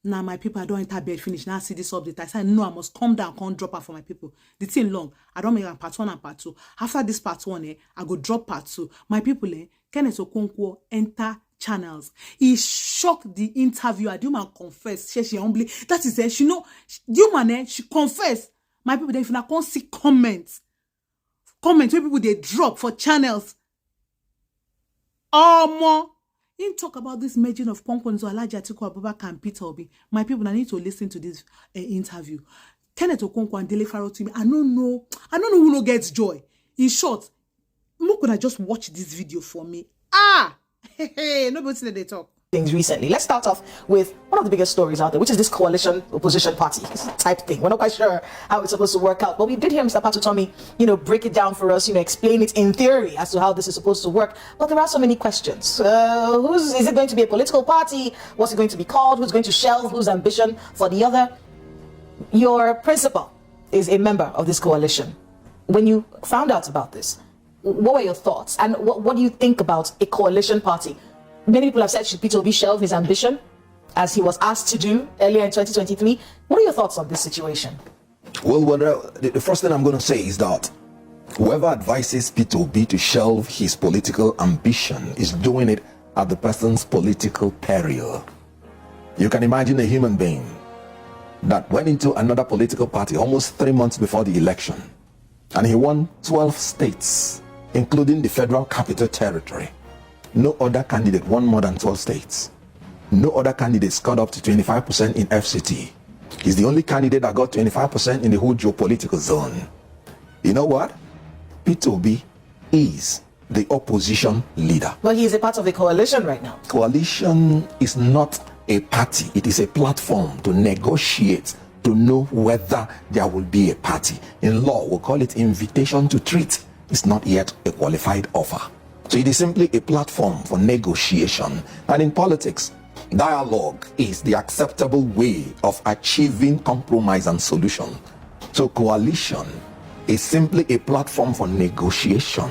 Now my people, I don't enter bed finish. Now see this update. I said, no, I must come down, can't drop her for my people. The thing long. I don't make a part 1 and part 2. After this part 1, I go drop part 2. My people, Kenneth Okonkwo enter channels. He shocked the interviewer. The woman confessed. She humbly. That is it. She know. The woman, she confessed. My people, if you can't see comments where people they drop for channels. More. In talk about this merging of Kwankwaso Atiku and Peter Obi. My people, I need to listen to this interview. Kenneth Okonkwo and Dele Faro to me. I don't know who no gets joy. In short, who could I just watch this video for me? Nobody said they talk. Things recently. Let's start off with one of the biggest stories out there, which is this coalition opposition party type thing. We're not quite sure how it's supposed to work out, but we did hear Mr. Patutomi, break it down for us, explain it in theory as to how this is supposed to work. But there are so many questions. Is it going to be a political party? What's it going to be called? Who's going to shelve whose ambition for the other? Your principal is a member of this coalition. When you found out about this, what were your thoughts? And what do you think about a coalition party? Many people have said, should Peter Obi shelve his ambition, as he was asked to do earlier in 2023? What are your thoughts on this situation? Well, the first thing I'm going to say is that whoever advises Peter Obi to shelve his political ambition is doing it at the person's political peril. You can imagine a human being that went into another political party almost 3 months before the election, and he won 12 states, including the Federal Capital Territory. No other candidate won more than 12 states. No other candidate scored up to 25% in FCT. He's the only candidate that got 25% in the whole geopolitical zone. You know what? Peter Obi is the opposition leader. But he is a part of a coalition right now. Coalition is not a party. It is a platform to negotiate, to know whether there will be a party. In law, we call it invitation to treat. It's not yet a qualified offer. So it is simply a platform for negotiation. And in politics, dialogue is the acceptable way of achieving compromise and solution. So coalition is simply a platform for negotiation.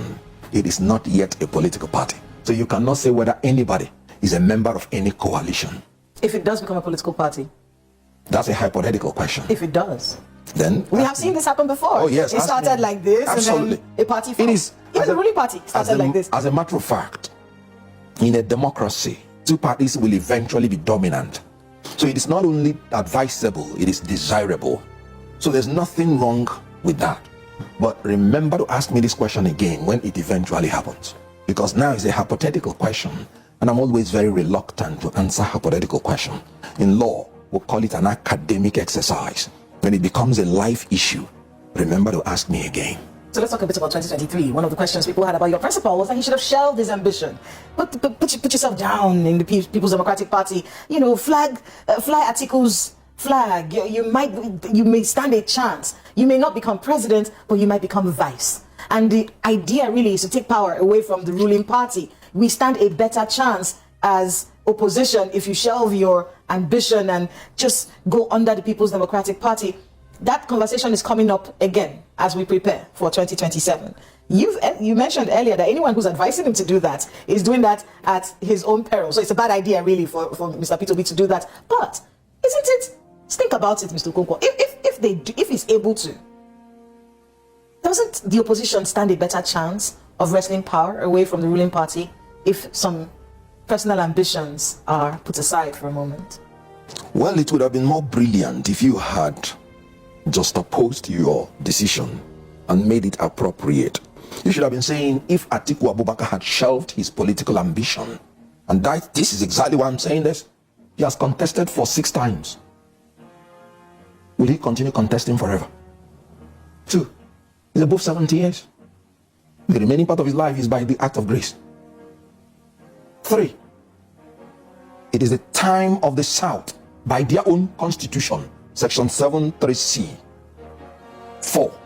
It is not yet a political party. So you cannot say whether anybody is a member of any coalition. If it does become a political party? That's a hypothetical question. If it does? Then we have seen this happen before. Oh yes, it started like this, absolutely. And then a party formed. It is even the ruling party started like this. As a matter of fact, in a democracy, two parties will eventually be dominant. So it is not only advisable, it is desirable. So there's nothing wrong with that. But remember to ask me this question again when it eventually happens, because now it's a hypothetical question, and I'm always very reluctant to answer hypothetical question. In law, we'll call it an academic exercise. When it becomes a life issue, remember to ask me again. So let's talk a bit about 2023. One of the questions people had about your principal was that he should have shelved his ambition. But put yourself down in the People's Democratic Party. Fly Atiku's flag. You may stand a chance. You may not become president, but you might become vice. And the idea really is to take power away from the ruling party. We stand a better chance as opposition if you shelve your ambition and just go under the People's Democratic Party. That conversation is coming up again as we prepare for 2027. You mentioned earlier that anyone who's advising him to do that is doing that at his own peril. So it's a bad idea really for Mr. Peter Obi to do that. But isn't it? Think about it, Mr. Okonkwo. If he's able to, doesn't the opposition stand a better chance of wresting power away from the ruling party if some personal ambitions are put aside for a moment? Well, it would have been more brilliant if you had just opposed your decision and made it appropriate. You should have been saying, if Atiku Abubakar had shelved his political ambition, and this is exactly why I'm saying this, he has contested for 6 times. Will he continue contesting forever? 2, he's above 70 years. The remaining part of his life is by the act of grace. 3, it is the time of the South by their own constitution, section 7(3)(c). 4.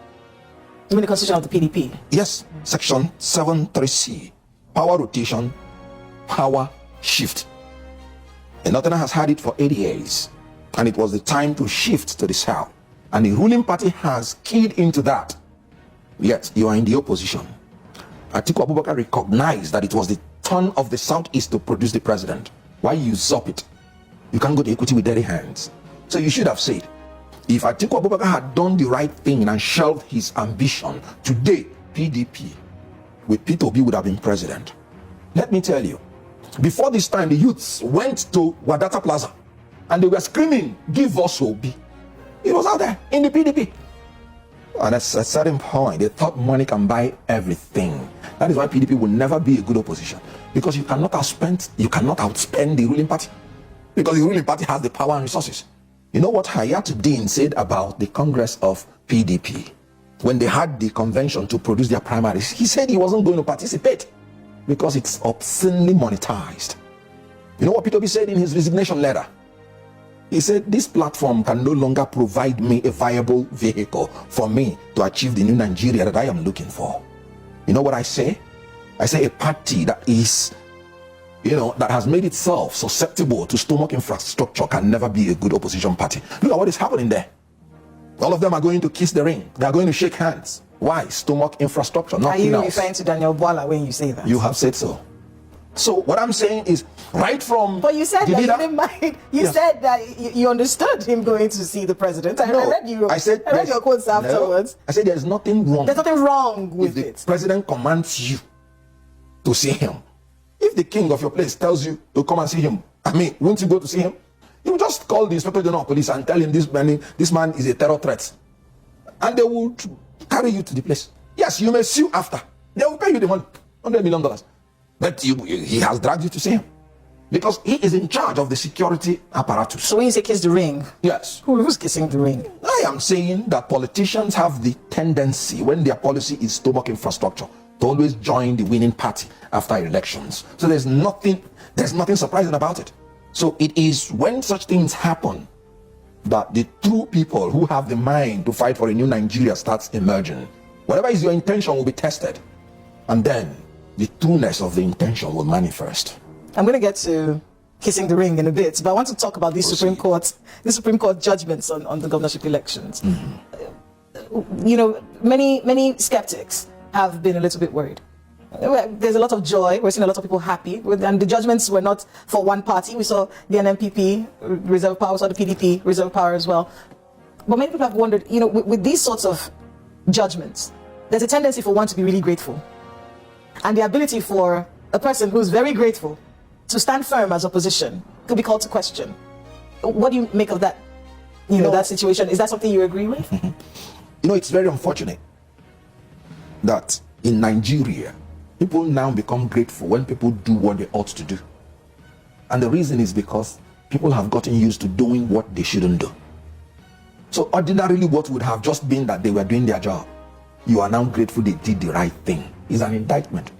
You mean the constitution of the PDP? Yes, section 7(3)(c). Power rotation, power shift. And Northern has had it for 80 years, and it was the time to shift to the South. And the ruling party has keyed into that. Yet you are in the opposition. Atiku Abubakar recognized that it was the turn of the Southeast to produce the president. Why usurp it? You can't go to equity with dirty hands. So you should have said, if Atiku Abubakar had done the right thing and shelved his ambition, today PDP with Peter Obi would have been president. Let me tell you, before this time, the youths went to Wadata Plaza and they were screaming, "Give us Obi." It was out there in the PDP. And at a certain point, they thought money can buy everything. That is why PDP will never be a good opposition, because you cannot outspend the ruling party, because the ruling party has the power and resources. You know what Hayatuddin said about the Congress of PDP when they had the convention to produce their primaries? He said he wasn't going to participate because it's obscenely monetized. You know what Peter Obi said in his resignation letter? He said, "This platform can no longer provide me a viable vehicle for me to achieve the new Nigeria that I am looking for." You know what I say? I say a party that is, that has made itself susceptible to stomach infrastructure can never be a good opposition party. Look at what is happening there. All of them are going to kiss the ring. They are going to shake hands. Why? Stomach infrastructure, nothing else. Are you referring to Daniel Bwala when you say that? You have said so. So what I'm saying is, right from... But you said that you didn't mind. You said that you understood him going to see the president. I read your quotes afterwards. I said there's nothing wrong. There's nothing wrong with if it. The president commands you to see him. If the king of your place tells you to come and see him, won't you go to see him? You will just call the Inspector General of Police and tell him this man is a terror threat. And they will carry you to the place. Yes, you may sue after. They will pay you the money, $100 million. But he has dragged you to see him, because he is in charge of the security apparatus. So when you say kiss the ring, yes, who's kissing the ring? I am saying that politicians have the tendency, when their policy is stomach infrastructure, to always join the winning party after elections. So there's nothing surprising about it. So it is when such things happen that the true people who have the mind to fight for a new Nigeria starts emerging. Whatever is your intention will be tested, and then the trueness of the intention will manifest. I'm going to get to kissing the ring in a bit, but I want to talk about these Supreme Court judgments on the governorship elections. Mm-hmm. Many skeptics have been a little bit worried. There's a lot of joy. We're seeing a lot of people happy, and the judgments were not for one party. We saw the NNPP reserve power, we saw the PDP reserve power as well. But many people have wondered, with these sorts of judgments, there's a tendency for one to be really grateful, and the ability for a person who's very grateful to stand firm as opposition could be called to question. What do you make of that? That situation. Is that something you agree with? It's very unfortunate that in Nigeria, people now become grateful when people do what they ought to do. And the reason is because people have gotten used to doing what they shouldn't do. So ordinarily, what would have just been that they were doing their job, you are now grateful they did the right thing, is an indictment.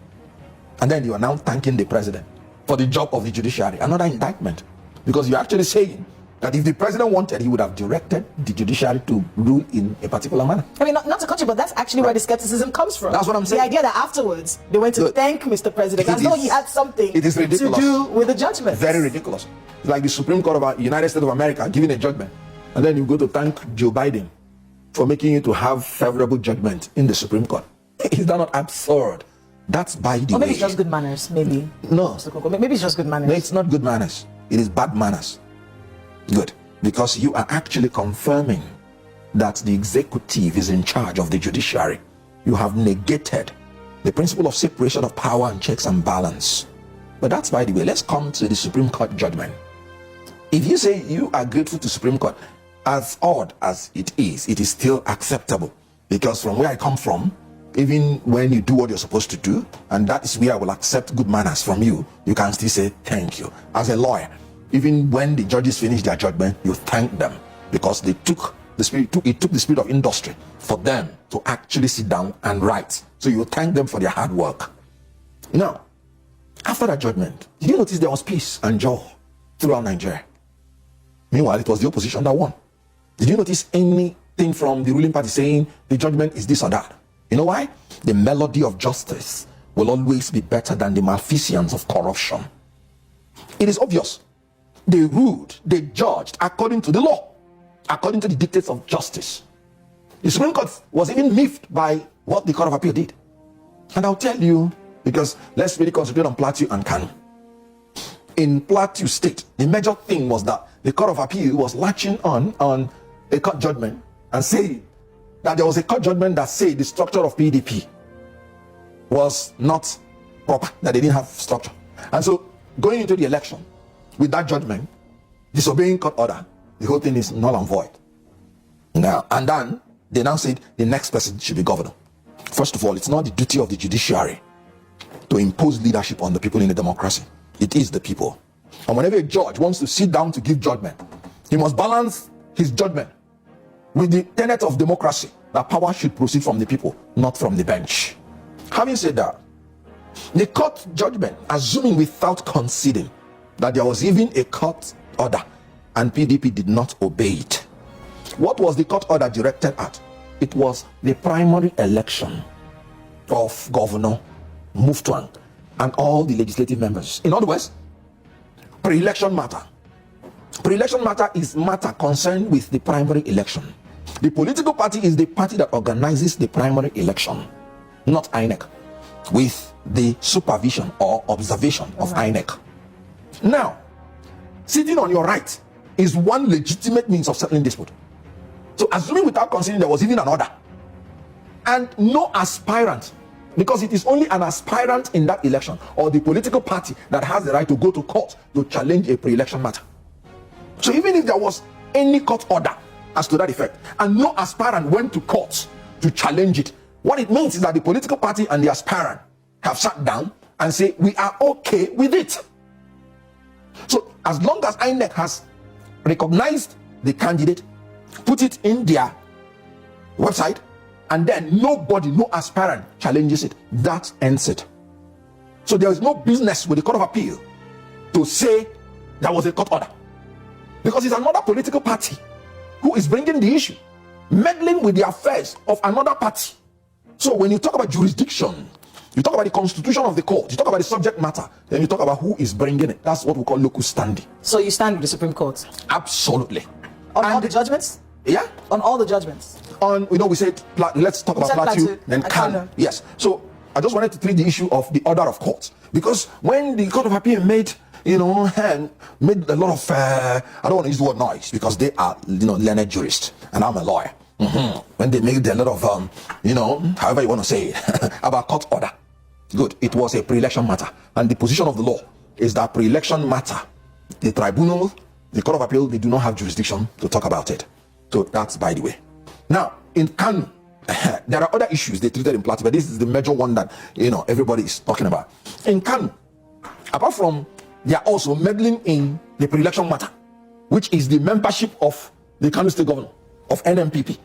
And then you are now thanking the president for the job of the judiciary, another indictment. Because you're actually saying that if the president wanted, he would have directed the judiciary to rule in a particular manner. Not to cut you, but that's actually where the skepticism comes from. That's what I'm saying. The idea that afterwards they went to thank Mr. President as though he had something to do with the judgment. Very ridiculous. It's like the Supreme Court of the United States of America giving a judgment, and then you go to thank Joe Biden for making you to have favorable judgment in the Supreme Court. Is that not absurd? That's by the way. Or maybe it's just good manners, maybe. No. Maybe it's just good manners. No, it's not good manners. It is bad manners. Good. Because you are actually confirming that the executive is in charge of the judiciary. You have negated the principle of separation of power and checks and balance. But that's by the way. Let's come to the Supreme Court judgment. If you say you are grateful to Supreme Court, as odd as it is still acceptable. Because from where I come from, even when you do what you're supposed to do, and that is where I will accept good manners from you, you can still say thank you. As a lawyer, even when the judges finish their judgment, you thank them, because they took the spirit, it took the spirit of industry for them to actually sit down and write. So you thank them for their hard work. Now, after that judgment, did you notice there was peace and joy throughout Nigeria? Meanwhile, it was the opposition that won. Did you notice anything from the ruling party saying the judgment is this or that? You know why? The melody of justice will always be better than the malfeasance of corruption. It is obvious. They ruled, they judged according to the law, according to the dictates of justice. The Supreme Court was even miffed by what the Court of Appeal did. And I'll tell you, because let's really concentrate on Plateau and Kano. in Plateau State, the major thing was that the Court of Appeal was latching on a court judgment and saying that there was a court judgment that said the structure of PDP was not proper, that they didn't have structure. And so going into the election with that judgment, disobeying court order, the whole thing is null and void. Now, and then they now said the next person should be governor. First of all, it's not the duty of the judiciary to impose leadership on the people in a democracy. It is the people. And whenever a judge wants to sit down to give judgment, he must balance his judgment with the tenet of democracy, that power should proceed from the people, not from the bench. Having said that, the court judgment, assuming without conceding that there was even a court order and PDP did not obey it, what was the court order directed at? It was the primary election of Governor Muftwang and all the legislative members. In other words, pre-election matter. Pre-election matter is matter concerned with the primary election. The political party is the party that organizes the primary election, not INEC, with the supervision or observation of INEC. Now, sitting on your right is one legitimate means of settling dispute. So assuming without considering there was even an order, and no aspirant, because it is only an aspirant in that election or the political party that has the right to go to court to challenge a pre-election matter. So even if there was any court order as to that effect and no aspirant went to court to challenge it, what it means is that the political party and the aspirant have sat down and say, we are okay with it. So as long as INEC has recognized the candidate, put it in their website, and then nobody, no aspirant challenges it, that ends it. So there is no business with the Court of Appeal to say there was a court order, because it's another political party who is bringing the issue, meddling with the affairs of another party. So when you talk about jurisdiction, you talk about the constitution of the court, you talk about the subject matter, then you talk about who is bringing it. That's what we call locus standi. So you stand with the Supreme Court? Absolutely. On all the judgments? Yeah. On all the judgments? On, we said, let's talk about Plateau, then Kano. Yes. So I just wanted to treat the issue of the order of courts, because when the Court of Appeal made a lot of, I don't want to use the word noise, because they are, learned jurists, and I'm a lawyer. When they made a lot of, however you want to say it, about court order. Good. It was a pre-election matter. And the position of the law is that pre-election matter, the tribunal, the Court of Appeal, they do not have jurisdiction to talk about it. So that's by the way. Now, in Kano, there are other issues they treated in Plateau, but this is the major one that, everybody is talking about. In Kano, apart from, they are also meddling in the pre-election matter, which is the membership of the Kano State Governor, of NMPP,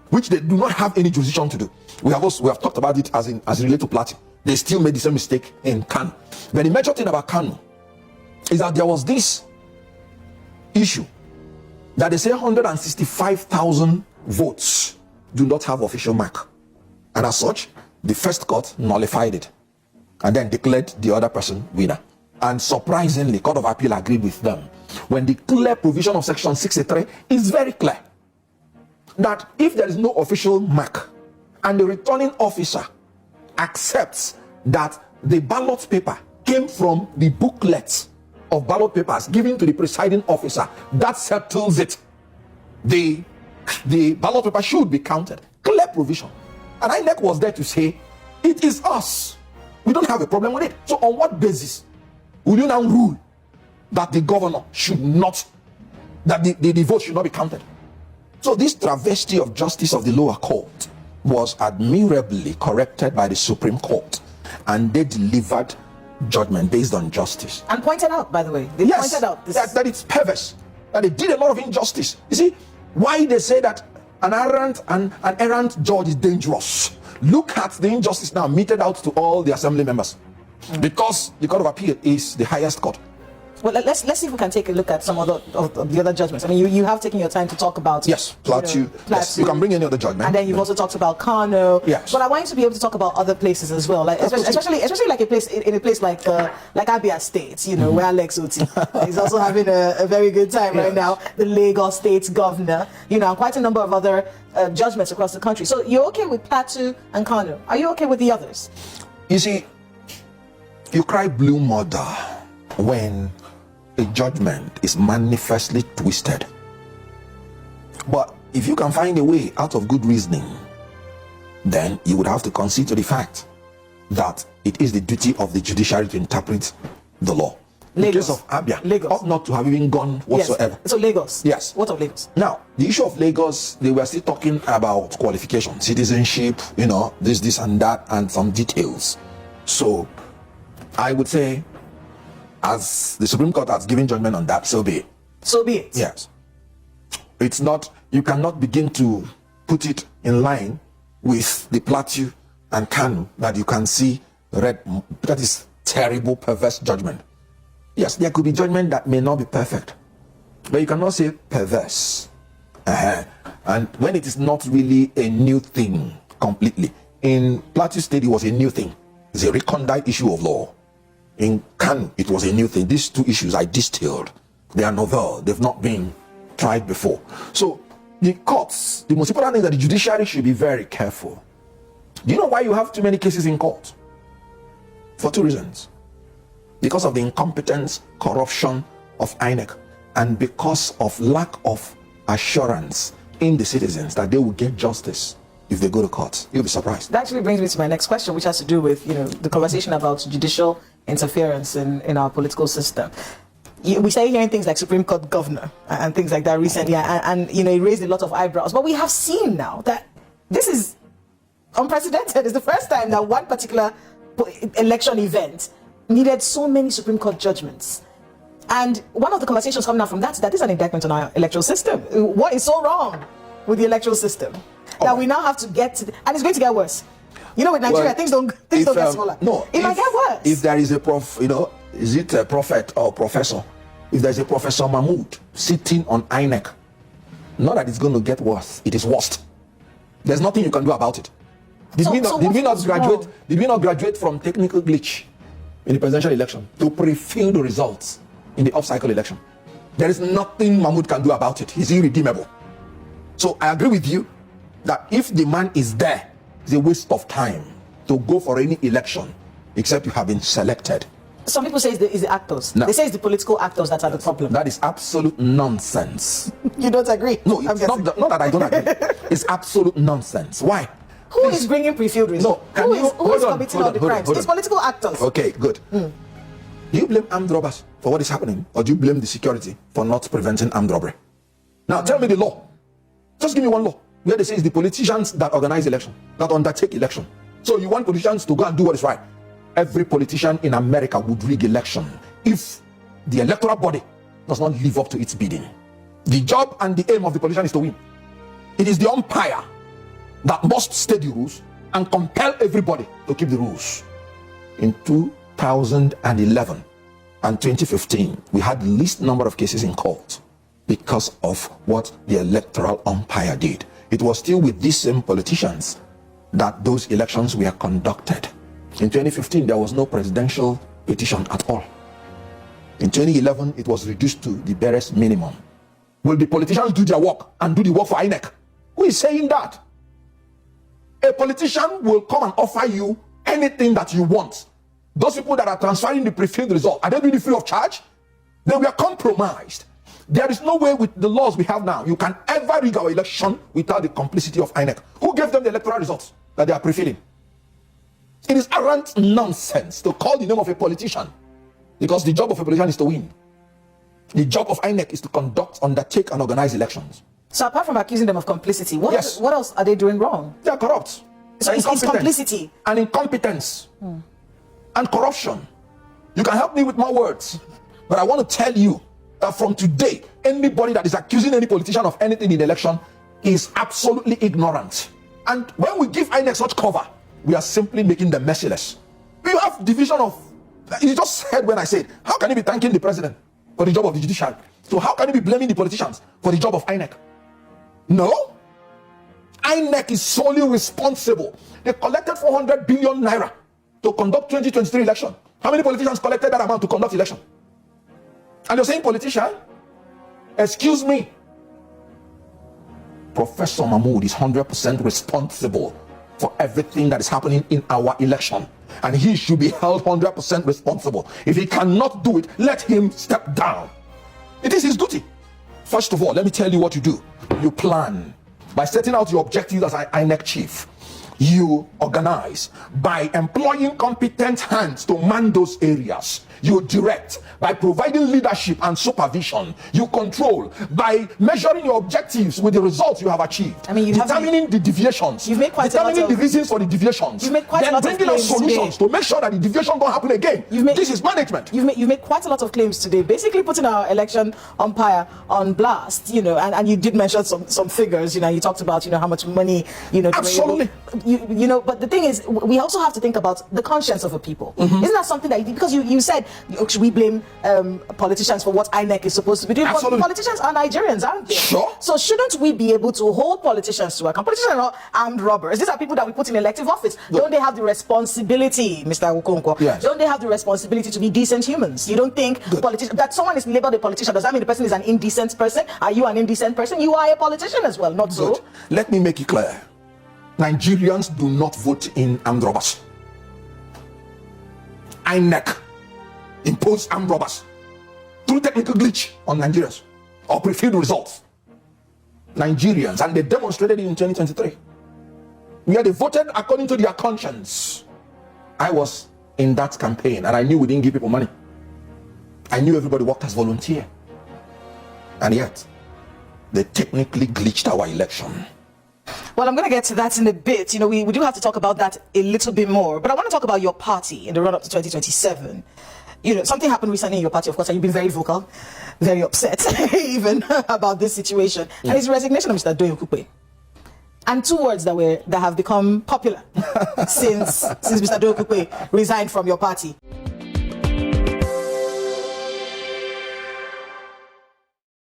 which they do not have any jurisdiction to do. We have talked about it as related to Plateau. They still made the same mistake in Kano. But the major thing about Kano is that there was this issue that they say 165,000 votes do not have official mark, and as such the first court nullified it and then declared the other person winner. And surprisingly, Court of Appeal agreed with them, when the clear provision of section 63 is very clear that if there is no official mark and the returning officer accepts that the ballot paper came from the booklet of ballot papers given to the presiding officer, that settles it. The ballot paper should be counted. Clear provision. And INEC was there to say, it is us. We don't have a problem with it. So on what basis will you now rule that the governor should not, that the vote should not be counted? So this travesty of justice of the lower court was admirably corrected by the Supreme Court, and they delivered judgment based on justice. And pointed out, by the way, they pointed out this. That it's perverse, that they did a lot of injustice. You see, why they say that an errant judge is dangerous. Look at the injustice now meted out to all the assembly members, because the Court of Appeal is the highest court. Well, let's see if we can take a look at some of the other judgments. I mean, you have taken your time to talk about Plateau. Yes, you can bring any other judgment. And then you've also talked about Kano. Yes. But I want you to be able to talk about other places as well, like especially like a place like Abia State, where Alex Oti is also having a very good time right now. The Lagos State Governor, and quite a number of other judgments across the country. So you're okay with Plateau and Kano? Are you okay with the others? You see, you cry blue murder when a judgment is manifestly twisted. But if you can find a way out of good reasoning, then you would have to concede to the fact that it is the duty of the judiciary to interpret the law. The case of Abia ought not to have even gone whatsoever. Yes. So Lagos. Yes. What of Lagos? Now, the issue of Lagos, they were still talking about qualification, citizenship, this and that, and some details. So, I would say, as the Supreme Court has given judgment on that, so be it. So be it. Yes. It's not, you cannot begin to put it in line with the Plateau and Kanu that you can see that is terrible, perverse judgment. Yes, there could be judgment that may not be perfect, but you cannot say perverse. And when it is not really a new thing completely. In Plateau State, it was a new thing. It's a recondite issue of law. In Kanu, it was a new thing. These two issues are distilled. They are novel. They've not been tried before. So the courts, the most important thing is that the judiciary should be very careful. Do you know why you have too many cases in court? For two reasons. Because of the incompetence, corruption of INEC, and because of lack of assurance in the citizens that they will get justice if they go to court. You'll be surprised. That actually brings me to my next question, which has to do with the conversation about judicial interference in our political system. We started hearing things like Supreme Court governor and things like that recently, and it raised a lot of eyebrows. But we have seen now that this is unprecedented. It's the first time that one particular election event needed so many Supreme Court judgments. And one of the conversations coming out from that is that this is an indictment on our electoral system. What is so wrong with the electoral system that we now have to get to, and it's going to get worse. With Nigeria, things don't get smaller. No, it might get worse. If there is a is it a prophet or professor? If there's a Professor Mahmoud sitting on INEC, not that it's going to get worse, it is worst. There's nothing you can do about it. Did we not graduate from technical glitch in the presidential election to pre-fill the results in the off-cycle election? There is nothing Mahmoud can do about it. He's irredeemable. So I agree with you that if the man is there, it's a waste of time to go for any election except you have been selected. Some people say it's the actors. No. They say it's the political actors that are the problem. That is absolute nonsense. You don't agree? No, it's not that I don't agree. It's absolute nonsense. Why? Who is bringing pre-filled results? No, who is committing all the crimes? It's political actors. Okay, good. Do you blame armed robbers for what is happening, or do you blame the security for not preventing armed robbery? Now tell me the law. Just give me one law where they say it's the politicians that organize election, that undertake election. So you want politicians to go and do what is right. Every politician in America would rig election if the electoral body does not live up to its bidding. The job and the aim of the politician is to win. It is the umpire that must state the rules and compel everybody to keep the rules. In 2011 and 2015, we had the least number of cases in court because of what the electoral umpire did. It was still with these same politicians that those elections were conducted. In 2015, there was no presidential petition at all. In 2011, it was reduced to the barest minimum. Will the politicians do their work and do the work for INEC? Who is saying that? A politician will come and offer you anything that you want. Those people that are transferring the pre-filled result, are they doing it free of charge? They were compromised. There is no way with the laws we have now, you can ever rig our election without the complicity of INEC. Who gave them the electoral results that they are pre-filling? It is arrant nonsense to call the name of a politician, because the job of a politician is to win. The job of INEC is to conduct, undertake, and organize elections. So apart from accusing them of complicity, what else are they doing wrong? They are corrupt. So it's complicity and incompetence and corruption. You can help me with my words, but I want to tell you that from today, anybody that is accusing any politician of anything in the election is absolutely ignorant. And when we give INEC such cover, we are simply making them merciless. We have division of, you just heard when I said, how can you be thanking the president for the job of the judiciary? So how can you be blaming the politicians for the job of INEC? No. INEC is solely responsible. They collected 400 billion naira to conduct 2023 election. How many politicians collected that amount to conduct election? And you're saying politician? Excuse me. Professor Mahmoud is 100% responsible for everything that is happening in our election. and he should be held 100% responsible. If he cannot do it, let him step down. It is his duty. First of all, let me tell you what you do. You plan by setting out your objectives as an INEC chief. You organize by employing competent hands to man those areas. You direct by providing leadership and supervision. You control by measuring your objectives with the results you have achieved. I mean, determining the deviations. You've made quite a lot determining of, the reasons for the deviations. You've made quite then a lot of bringing out claims solutions today. to make sure that the deviation don't happen again. This is management. You've made quite a lot of claims today, basically putting our election umpire on blast, you know, and you did mention some figures, you know, you talked about, you know, how much money, you know, absolutely. You know, but the thing is, we also have to think about the conscience of the people. Isn't that something that, because you said, should we blame politicians for what INEC is supposed to be doing? Absolutely. But politicians are Nigerians, aren't they? Sure. So shouldn't we be able to hold politicians to account? Politicians are not armed robbers. These are people that we put in elective office. Good. Don't they have the responsibility, Mr. Okonkwo? Yes. Don't they have the responsibility to be decent humans? You don't think that someone is labeled a politician, does that mean the person is an indecent person? Are you an indecent person? You are a politician as well, not Good. so? Let me make it clear. Nigerians do not vote in armed robbers. INEC imposed armed robbers through technical glitch on Nigerians or pre-filled results. Nigerians, and they demonstrated it in 2023, where they voted according to their conscience. I was in that campaign and I knew we didn't give people money. I knew everybody worked as volunteer, and yet they technically glitched our election. Well, I'm going to get to that in a bit. You know, we do have to talk about that a little bit more. But I want to talk about your party in the run-up to 2027. You know, something happened recently in your party, of course, and you've been very vocal, very upset even about this situation. Yeah. And it's the resignation of Mr. Okonkwo. And two words that have become popular since Mr. Okonkwo resigned from your party.